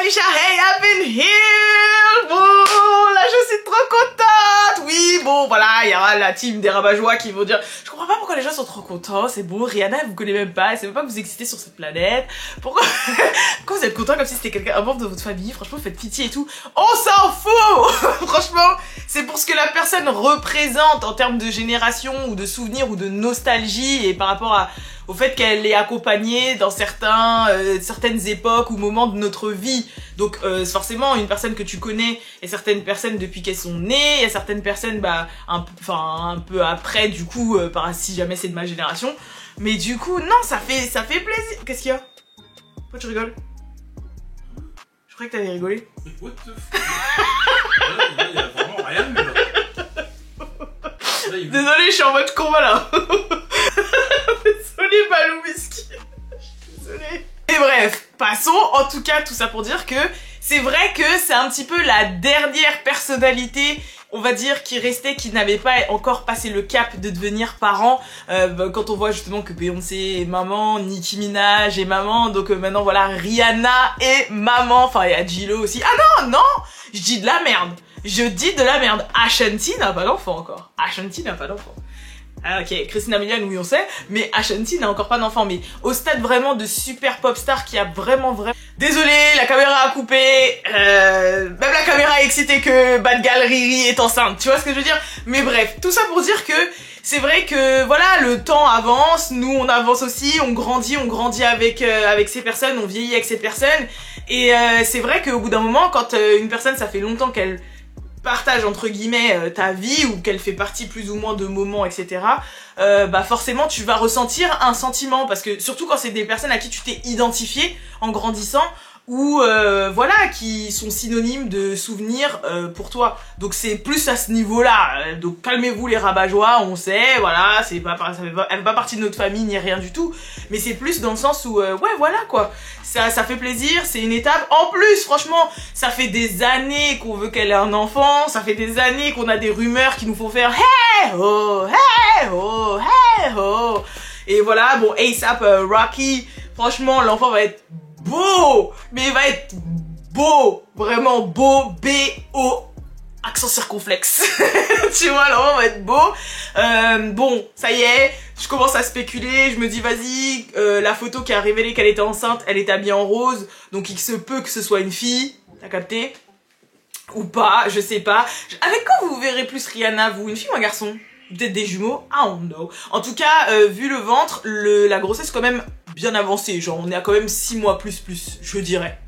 Misha, hey, I've been here. Bon, là, je suis trop contente. Oui, bon, voilà, il y aura la team des rabat-joie qui vont dire, je comprends pas pourquoi les gens sont trop contents, c'est beau, Rihanna, elle vous connaît même pas, elle sait même pas que vous existez sur cette planète. Pourquoi vous êtes content comme si c'était quelqu'un, un membre de votre famille? Franchement, faites pitié et tout. On s'en fout. Franchement, c'est pour ce que la personne représente en termes de génération ou de souvenirs ou de nostalgie et par rapport au fait qu'elle est accompagnée dans certaines époques ou moments de notre vie. Donc forcément, une personne que tu connais et certaines personnes depuis qu'elles sont nées, il y a certaines personnes un peu après du coup, si jamais c'est de ma génération. Mais du coup, non, ça fait plaisir. Qu'est-ce qu'il y a? Pourquoi tu rigoles? Je croyais que t'avais rigolé. What the fuck? Là, il y a vraiment rien de là. Désolée, je suis en mode combat là. Désolée, Balou Whisky. Désolée. Et bref, passons. En tout cas, tout ça pour dire que c'est vrai que c'est un petit peu la dernière personnalité, on va dire, qui restait, qui n'avait pas encore passé le cap de devenir parent. Quand on voit justement que Beyoncé est maman, Nicki Minaj est maman, donc maintenant voilà, Rihanna est maman. Enfin, il y a J-Lo aussi. Ah non, non, je dis de la merde. Je dis de la merde. Ashanti n'a pas d'enfant encore. Ashanti n'a pas d'enfant. Ah, ok, Christina Milian, oui on sait, mais Ashanti n'a encore pas d'enfant, mais au stade vraiment de super pop star qui a vraiment... Désolée, la caméra a coupé, même la caméra est excitée que Bad Gal Riri est enceinte, tu vois ce que je veux dire? Mais bref, tout ça pour dire que c'est vrai que voilà, le temps avance, nous on avance aussi, on grandit avec ces personnes, on vieillit avec ces personnes, et c'est vrai qu'au bout d'un moment, quand une personne, ça fait longtemps qu'elle partage entre guillemets ta vie ou qu'elle fait partie plus ou moins de moments, etc. Forcément tu vas ressentir un sentiment, parce que surtout quand c'est des personnes à qui tu t'es identifié en grandissant ou voilà, qui sont synonymes de souvenirs pour toi. Donc c'est plus à ce niveau-là. Donc calmez-vous les rabat-joie, on sait, voilà, elle fait pas partie de notre famille ni rien du tout. Mais c'est plus dans le sens où ouais voilà quoi. Ça fait plaisir, c'est une étape. En plus, franchement, ça fait des années qu'on veut qu'elle ait un enfant, ça fait des années qu'on a des rumeurs qui nous font faire hey oh, hey oh, hey oh. Et voilà, bon, ASAP Rocky, franchement, l'enfant va être beau, mais il va être beau, vraiment beau, B-O, accent circonflexe. Tu vois, l'enfant va être beau. Bon, ça y est, je commence à spéculer, je me dis vas-y, la photo qui a révélé qu'elle était enceinte, elle est habillée en rose, donc il se peut que ce soit une fille, t'as capté? Ou pas, je sais pas. Avec quand vous verrez plus Rihanna, vous, une fille ou un garçon? Peut-être des jumeaux, I don't know. En tout cas, vu le ventre, la grossesse quand même bien avancée, genre on est à quand même 6 mois plus, je dirais.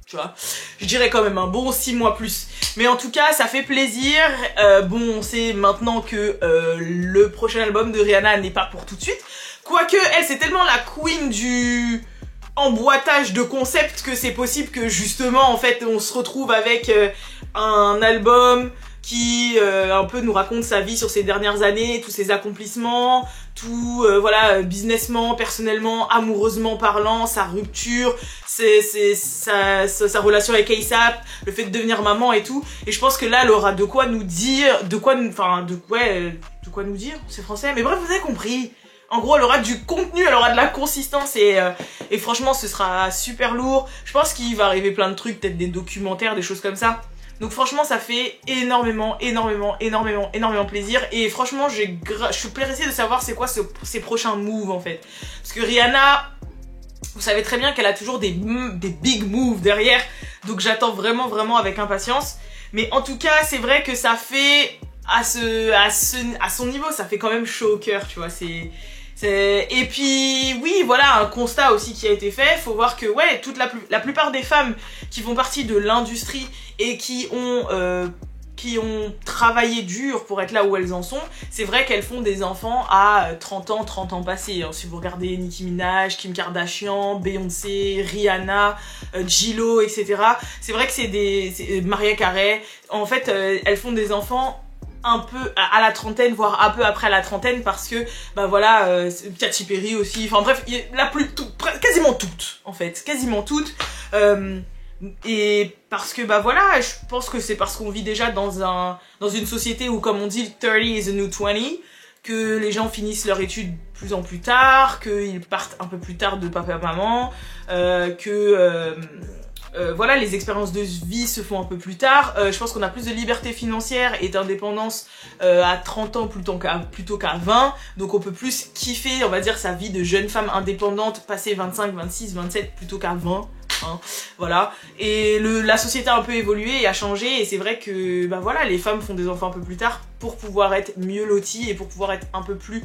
Tu vois, je dirais quand même un bon 6 mois plus. Mais en tout cas, ça fait plaisir. Bon, on sait maintenant que le prochain album de Rihanna n'est pas pour tout de suite. Quoique, elle, c'est tellement la queen du emboîtage de concept que c'est possible que justement, en fait, on se retrouve avec un album qui un peu nous raconte sa vie sur ces dernières années, tous ses accomplissements, tout voilà, businessment, personnellement, amoureusement parlant, sa rupture, sa relation avec A$AP, le fait de devenir maman et tout. Et je pense que là, elle aura de quoi nous dire, de quoi nous dire, c'est français, mais bref, vous avez compris. En gros, elle aura du contenu, elle aura de la consistance et franchement, ce sera super lourd. Je pense qu'il va arriver plein de trucs, peut-être des documentaires, des choses comme ça. Donc franchement, ça fait énormément plaisir. Et franchement, je suis pressée de savoir c'est quoi ses prochains moves en fait. Parce que Rihanna, vous savez très bien qu'elle a toujours des big moves derrière. Donc j'attends vraiment avec impatience. Mais en tout cas, c'est vrai que ça fait, à son niveau, ça fait quand même chaud au cœur, tu vois. Et puis oui, voilà, un constat aussi qui a été fait. Faut voir que ouais, la plupart des femmes qui font partie de l'industrie et qui ont travaillé dur pour être là où elles en sont, c'est vrai qu'elles font des enfants à 30 ans passés. Si vous regardez Nicki Minaj, Kim Kardashian, Beyoncé, Rihanna, J-Lo, etc. C'est vrai que c'est Mariah Carey. En fait, elles font des enfants un peu à la trentaine, voire un peu après la trentaine, parce que bah voilà, Katy Perry aussi, enfin bref, quasiment toutes, et parce que bah voilà, je pense que c'est parce qu'on vit déjà dans une société où, comme on dit, 30 is the new 20, que les gens finissent leur étude plus en plus tard, qu'ils partent un peu plus tard de papa et maman, voilà, les expériences de vie se font un peu plus tard. Je pense qu'on a plus de liberté financière et d'indépendance à 30 ans plutôt qu'à 20. Donc on peut plus kiffer, on va dire, sa vie de jeune femme indépendante, passer 25, 26, 27 plutôt qu'à 20. Hein, voilà. Et la société a un peu évolué et a changé, et c'est vrai que bah voilà, les femmes font des enfants un peu plus tard pour pouvoir être mieux loties et pour pouvoir être un peu plus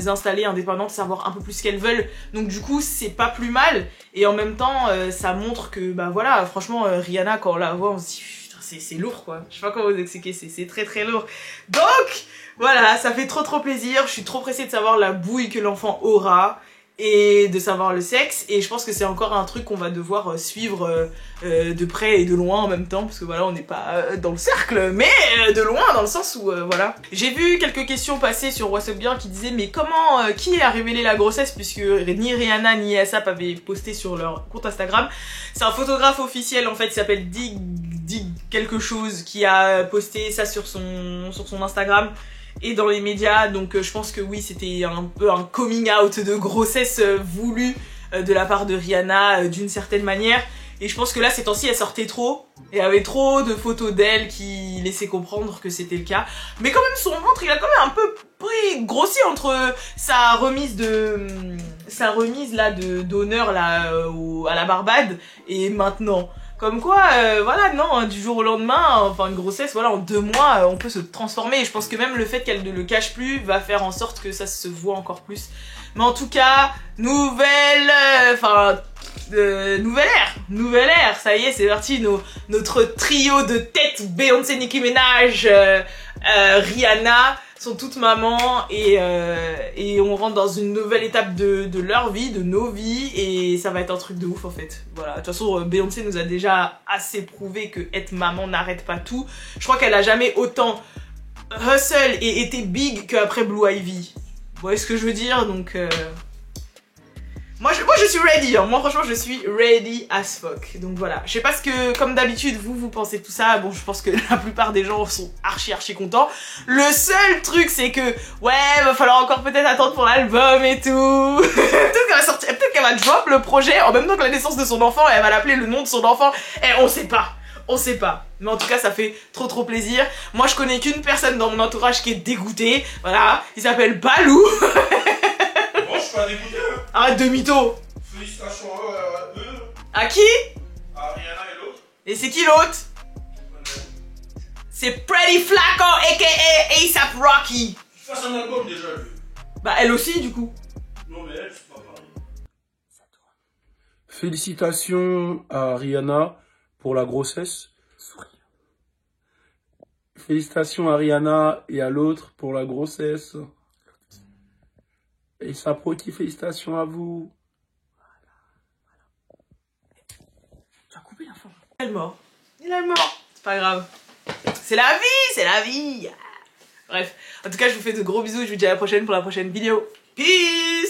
installées, indépendantes, savoir un peu plus ce qu'elles veulent. Donc du coup c'est pas plus mal, et en même temps ça montre que bah voilà, franchement Rihanna, quand on la voit on se dit putain, c'est lourd quoi, je sais pas comment vous expliquer, c'est très très lourd. Donc voilà, ça fait trop plaisir, je suis trop pressée de savoir la bouille que l'enfant aura et de savoir le sexe, et je pense que c'est encore un truc qu'on va devoir suivre de près et de loin en même temps, parce que voilà, on n'est pas dans le cercle, mais de loin dans le sens où voilà. J'ai vu quelques questions passer sur What's Up Girl qui disaient mais comment, qui a révélé la grossesse, puisque ni Rihanna ni ASAP avaient posté sur leur compte Instagram. C'est un photographe officiel en fait, il s'appelle Dig quelque chose, qui a posté ça sur son Instagram et dans les médias, donc je pense que oui, c'était un peu un coming out de grossesse voulu de la part de Rihanna d'une certaine manière. Et je pense que là, ces temps-ci, elle sortait trop, et il y avait trop de photos d'elle qui laissaient comprendre que c'était le cas. Mais quand même, son ventre, il a quand même un peu grossi entre sa remise là d'honneur là à la Barbade et maintenant. Comme quoi, voilà, non, du jour au lendemain, enfin une grossesse, voilà, en 2 mois, on peut se transformer. Et je pense que même le fait qu'elle ne le cache plus va faire en sorte que ça se voit encore plus. Mais en tout cas, nouvelle ère, ça y est, c'est parti, notre trio de tête, Beyoncé, Nicki Minaj, Rihanna, sont toutes mamans, et on rentre dans une nouvelle étape de leur vie, de nos vies, et ça va être un truc de ouf en fait. Voilà, de toute façon Beyoncé nous a déjà assez prouvé que être maman n'arrête pas tout. Je crois qu'elle a jamais autant hustle et été big qu'après Blue Ivy. Vous voyez ce que je veux dire? Donc moi je suis ready, hein. Moi franchement je suis ready as fuck. Donc voilà, je sais pas ce que, comme d'habitude, vous pensez de tout ça. Bon, je pense que la plupart des gens sont archi contents. Le seul truc c'est que ouais, va falloir encore peut-être attendre pour l'album et tout. Peut-être qu'elle va sortir, peut-être qu'elle va drop le projet en même temps que la naissance de son enfant, et elle va l'appeler le nom de son enfant, et on sait pas. On sait pas. Mais en tout cas, ça fait trop plaisir. Moi, je connais qu'une personne dans mon entourage qui est dégoûtée. Voilà, il s'appelle Balou. Moi, je suis pas dégoûté. Arrête de mytho. Félicitations à eux. À qui? À Rihanna et l'autre. Et c'est qui l'autre? C'est Pretty Flacco, aka A$AP Rocky. Il fasse un album déjà, lui. Bah, elle aussi, du coup. Non, mais elle, c'est pas pareil. Félicitations à Rihanna pour la grossesse. Félicitations à Rihanna et à l'autre pour la grossesse. Et Saproti, félicitations à vous. Tu as coupé la fin. Il est mort. Il est mort. C'est pas grave. C'est la vie, c'est la vie. Bref, en tout cas, je vous fais de gros bisous. Je vous dis à la prochaine pour la prochaine vidéo. Peace.